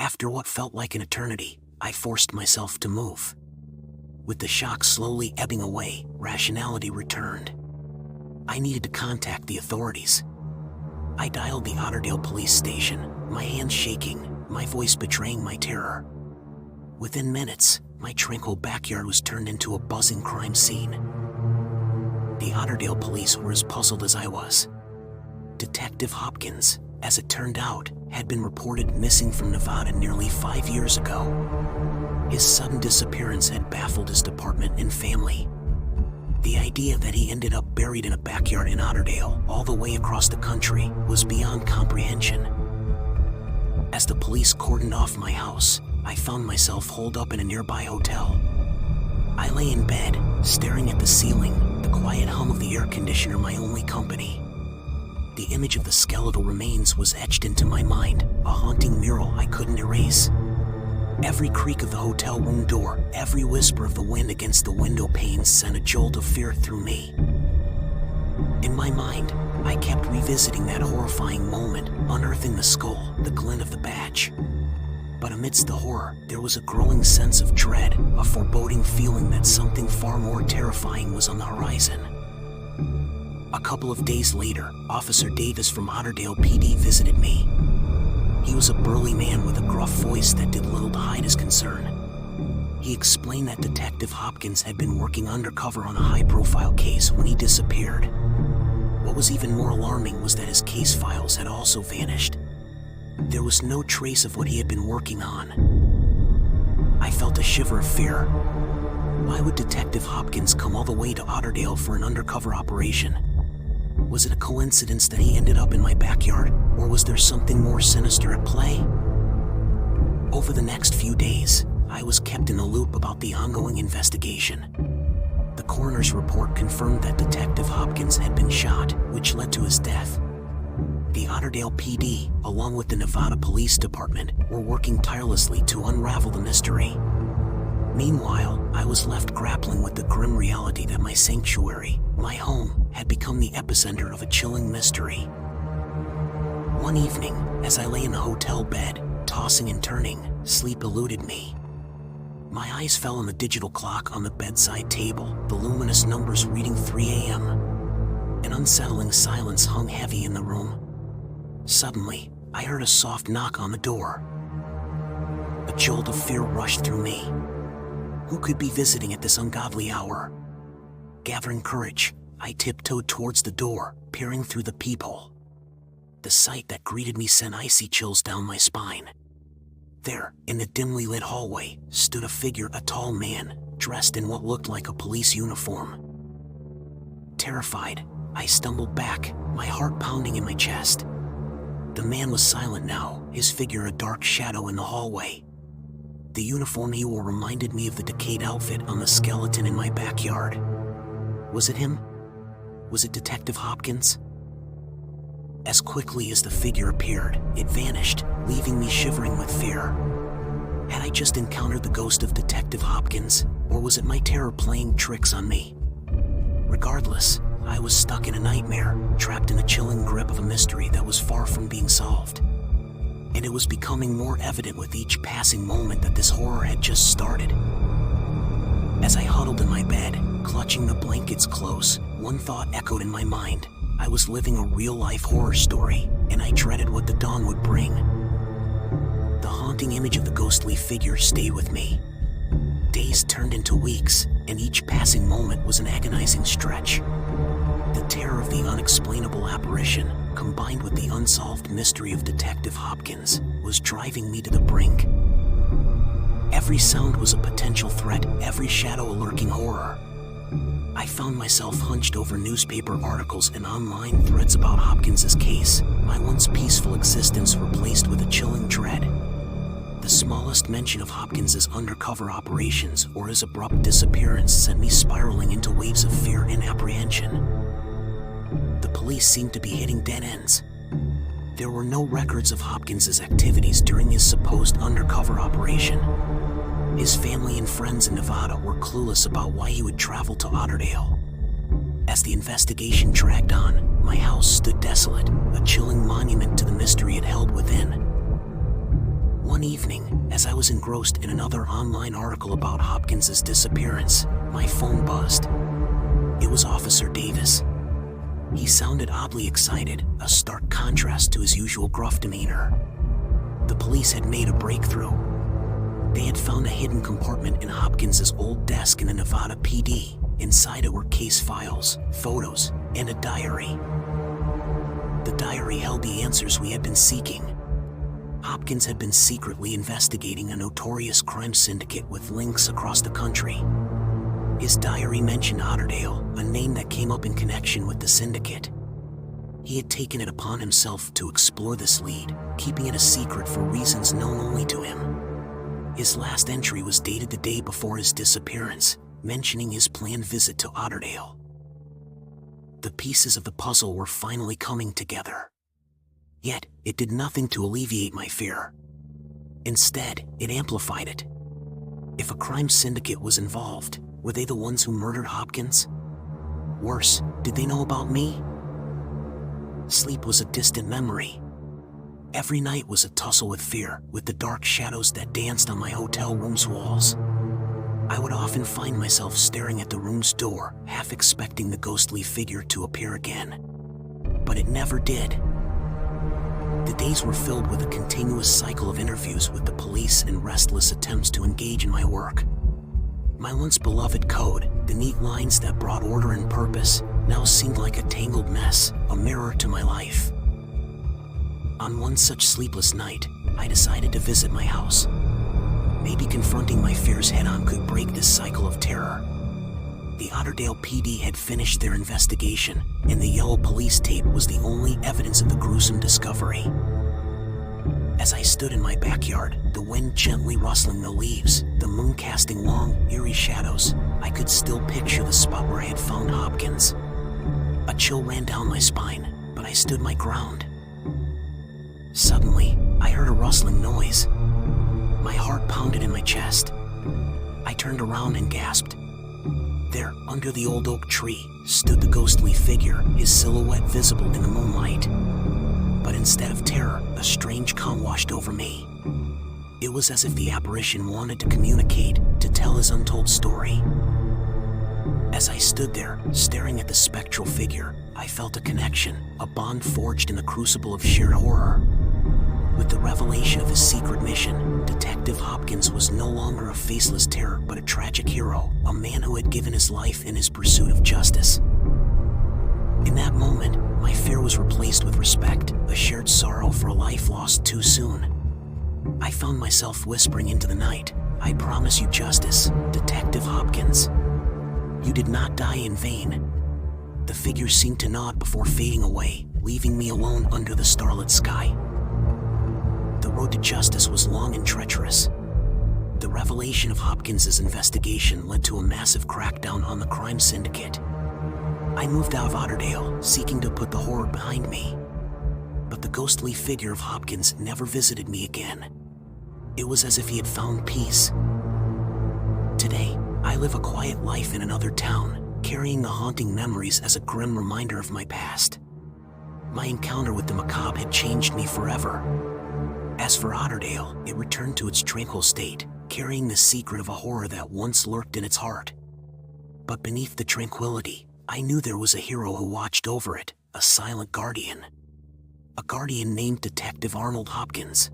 After what felt like an eternity, I forced myself to move. With the shock slowly ebbing away, rationality returned. I needed to contact the authorities. I dialed the Otterdale police station, my hands shaking, my voice betraying my terror. Within minutes, my tranquil backyard was turned into a buzzing crime scene. The Otterdale police were as puzzled as I was. Detective Hopkins, as it turned out, had been reported missing from Nevada nearly 5 years ago. His sudden disappearance had baffled his department and family. The idea that he ended up buried in a backyard in Otterdale, all the way across the country, was beyond comprehension. As the police cordoned off my house, I found myself holed up in a nearby hotel. I lay in bed, staring at the ceiling, the quiet hum of the air conditioner my only company. The image of the skeletal remains was etched into my mind, a haunting mural I couldn't erase. Every creak of the hotel room door, every whisper of the wind against the window panes sent a jolt of fear through me. In my mind, I kept revisiting that horrifying moment, unearthing the skull, the glint of the badge. But amidst the horror, there was a growing sense of dread, a foreboding feeling that something far more terrifying was on the horizon. A couple of days later, Officer Davis from Otterdale PD visited me. He was a burly man with a gruff voice that did little to hide his concern. He explained that Detective Hopkins had been working undercover on a high-profile case when he disappeared. What was even more alarming was that his case files had also vanished. There was no trace of what he had been working on. I felt a shiver of fear. Why would Detective Hopkins come all the way to Otterdale for an undercover operation? Was it a coincidence that he ended up in my backyard, or was there something more sinister at play? Over the next few days, I was kept in the loop about the ongoing investigation. The coroner's report confirmed that Detective Hopkins had been shot, which led to his death. The Otterdale PD, along with the Nevada Police Department, were working tirelessly to unravel the mystery. Meanwhile, I was left grappling with the grim reality that my sanctuary, my home, had become the epicenter of a chilling mystery. One evening, as I lay in the hotel bed, tossing and turning, sleep eluded me. My eyes fell on the digital clock on the bedside table, the luminous numbers reading 3 a.m. An unsettling silence hung heavy in the room. Suddenly, I heard a soft knock on the door. A jolt of fear rushed through me. Who could be visiting at this ungodly hour? Gathering courage, I tiptoed towards the door, peering through the peephole. The sight that greeted me sent icy chills down my spine. There, in the dimly lit hallway, stood a figure, a tall man, dressed in what looked like a police uniform. Terrified, I stumbled back, my heart pounding in my chest. The man was silent now, his figure a dark shadow in the hallway. The uniform he wore reminded me of the decayed outfit on the skeleton in my backyard. Was it him? Was it Detective Hopkins? As quickly as the figure appeared, it vanished, leaving me shivering with fear. Had I just encountered the ghost of Detective Hopkins, or was it my terror playing tricks on me? Regardless, I was stuck in a nightmare, trapped in the chilling grip of a mystery that was far from being solved. And it was becoming more evident with each passing moment that this horror had just started. As I huddled in my bed, clutching the blankets close, one thought echoed in my mind. I was living a real-life horror story, and I dreaded what the dawn would bring. The haunting image of the ghostly figure stayed with me. Days turned into weeks, and each passing moment was an agonizing stretch. The terror of the unexplainable apparition, combined with the unsolved mystery of Detective Hopkins, was driving me to the brink. Every sound was a potential threat, every shadow a lurking horror. I found myself hunched over newspaper articles and online threads about Hopkins's case, my once peaceful existence replaced with a chilling dread. The smallest mention of Hopkins's undercover operations or his abrupt disappearance sent me spiraling into waves of fear and apprehension. The police seemed to be hitting dead ends. There were no records of Hopkins's activities during his supposed undercover operation. His family and friends in Nevada were clueless about why he would travel to Otterdale. As the investigation dragged on, my house stood desolate, a chilling monument to the mystery it held within. One evening, as I was engrossed in another online article about Hopkins's disappearance, my phone buzzed. It was Officer Davis. He sounded oddly excited, a stark contrast to his usual gruff demeanor. The police had made a breakthrough. They had found a hidden compartment in Hopkins's old desk in the Nevada PD. Inside it were case files, photos, and a diary. The diary held the answers we had been seeking. Hopkins had been secretly investigating a notorious crime syndicate with links across the country. His diary mentioned Otterdale, a name that came up in connection with the syndicate. He had taken it upon himself to explore this lead, keeping it a secret for reasons known only to him. His last entry was dated the day before his disappearance, mentioning his planned visit to Otterdale. The pieces of the puzzle were finally coming together. Yet, it did nothing to alleviate my fear. Instead, it amplified it. If a crime syndicate was involved, were they the ones who murdered Hopkins? Worse, did they know about me? Sleep was a distant memory. Every night was a tussle with fear, with the dark shadows that danced on my hotel room's walls. I would often find myself staring at the room's door, half expecting the ghostly figure to appear again. But it never did. The days were filled with a continuous cycle of interviews with the police and restless attempts to engage in my work. My once beloved code, the neat lines that brought order and purpose, now seemed like a tangled mess, a mirror to my life. On one such sleepless night, I decided to visit my house. Maybe confronting my fears head-on could break this cycle of terror. The Otterdale PD had finished their investigation, and the yellow police tape was the only evidence of the gruesome discovery. As I stood in my backyard, the wind gently rustling the leaves, the moon casting long, eerie shadows, I could still picture the spot where I had found Hopkins. A chill ran down my spine, but I stood my ground. Suddenly, I heard a rustling noise. My heart pounded in my chest. I turned around and gasped. There, under the old oak tree, stood the ghostly figure, his silhouette visible in the moonlight. But instead of terror, a strange calm washed over me. It was as if the apparition wanted to communicate, to tell his untold story. As I stood there, staring at the spectral figure, I felt a connection, a bond forged in the crucible of shared horror. With the revelation of his secret mission, Detective Hopkins was no longer a faceless terror but a tragic hero, a man who had given his life in his pursuit of justice. In that moment, my fear was replaced with respect, a shared sorrow for a life lost too soon. I found myself whispering into the night, "I promise you justice, Detective Hopkins. You did not die in vain." The figure seemed to nod before fading away, leaving me alone under the starlit sky. The road to justice was long and treacherous. The revelation of Hopkins's investigation led to a massive crackdown on the crime syndicate. I moved out of Otterdale, seeking to put the horror behind me. But the ghostly figure of Hopkins never visited me again. It was as if he had found peace. Today, I live a quiet life in another town, carrying the haunting memories as a grim reminder of my past. My encounter with the macabre had changed me forever. As for Otterdale, it returned to its tranquil state, carrying the secret of a horror that once lurked in its heart. But beneath the tranquility, I knew there was a hero who watched over it, a silent guardian. A guardian named Detective Arnold Hopkins.